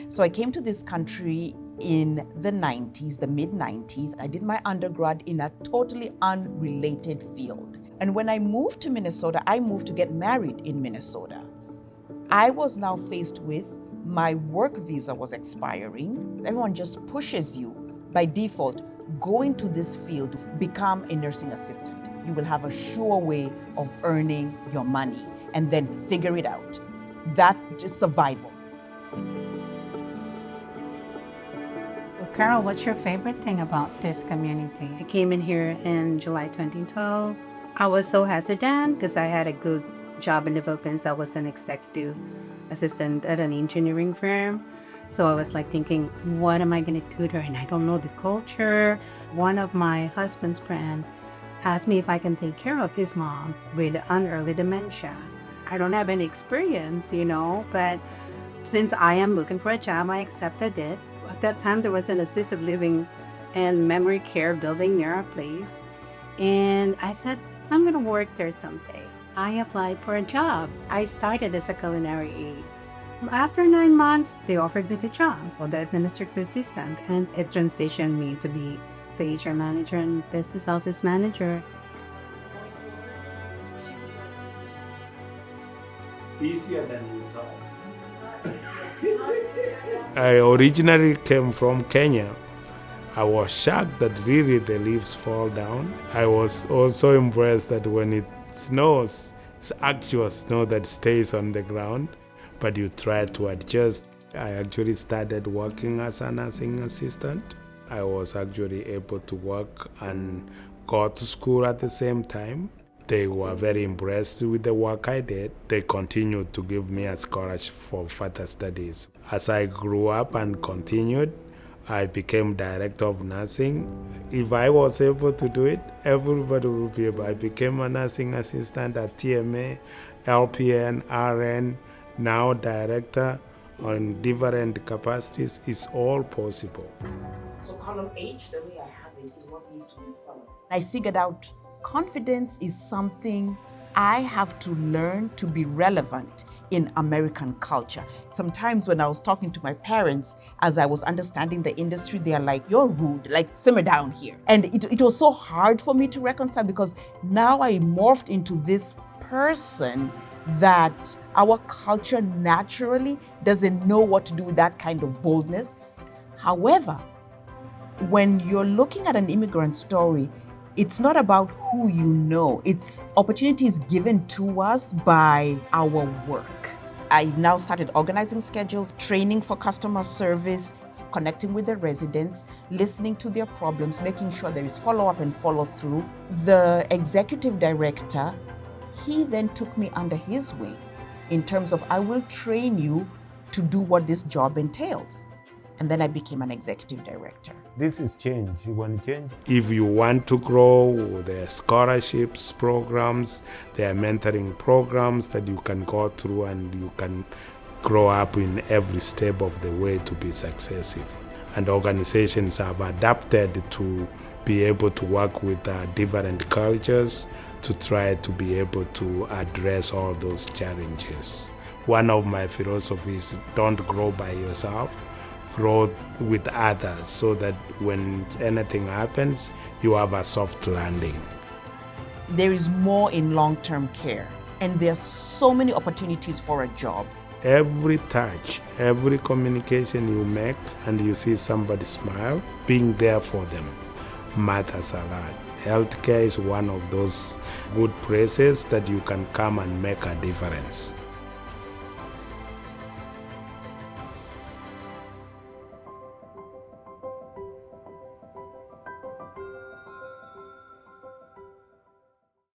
So I came to this country in the 90s, the mid 90s. I did my undergrad in a totally unrelated field. And when I moved to Minnesota, I moved to get married in Minnesota. I was now faced with my work visa was expiring. Everyone just pushes you by default, go into this field, become a nursing assistant. You will have a sure way of earning your money and then figure it out. That's just survival. Well, Carol, what's your favorite thing about this community? I came in here in July 2012. I was so hesitant because I had a good job in the Philippines. I was an executive assistant at an engineering firm. So I was like thinking, what am I going to tutor? And I don't know the culture. One of my husband's friend asked me if I can take care of his mom with an early dementia. I don't have any experience, but since I am looking for a job, I accepted it. At that time, there was an assisted living and memory care building near our place. And I said, I'm going to work there someday. I applied for a job. I started as a culinary aide. After 9 months, they offered me the job for the administrative assistant, and it transitioned me to be the HR manager and business office manager. Easier than we thought. I originally came from Kenya. I was shocked that really the leaves fall down. I was also impressed that when it snows, it's actual snow that stays on the ground, but you try to adjust. I actually started working as a nursing assistant. I was actually able to work and go to school at the same time. They were very impressed with the work I did. They continued to give me a scholarship for further studies. As I grew up and continued, I became director of nursing. If I was able to do it, everybody would be able. I became a nursing assistant at TMA, LPN, RN, now director on different capacities. It's all possible. So column H, the way I have it, is what needs to be followed. I figured out confidence is something I have to learn to be relevant in American culture. Sometimes when I was talking to my parents, as I was understanding the industry, they are like, you're rude, like simmer down here. And it was so hard for me to reconcile because now I morphed into this person that our culture naturally doesn't know what to do with that kind of boldness. However, when you're looking at an immigrant story, it's not about who you know. It's opportunities given to us by our work. I now started organizing schedules, training for customer service, connecting with the residents, listening to their problems, making sure there is follow-up and follow-through. The executive director, he then took me under his wing in terms of, I will train you to do what this job entails. And then I became an executive director. This is change. You want to change? If you want to grow, there are scholarships programs, there are mentoring programs that you can go through and you can grow up in every step of the way to be successful. And organizations have adapted to be able to work with different cultures to try to be able to address all those challenges. One of my philosophies, don't grow by yourself. Grow with others so that when anything happens, you have a soft landing. There is more in long-term care, and there are so many opportunities for a job. Every touch, every communication you make, and you see somebody smile, being there for them matters a lot. Healthcare is one of those good places that you can come and make a difference.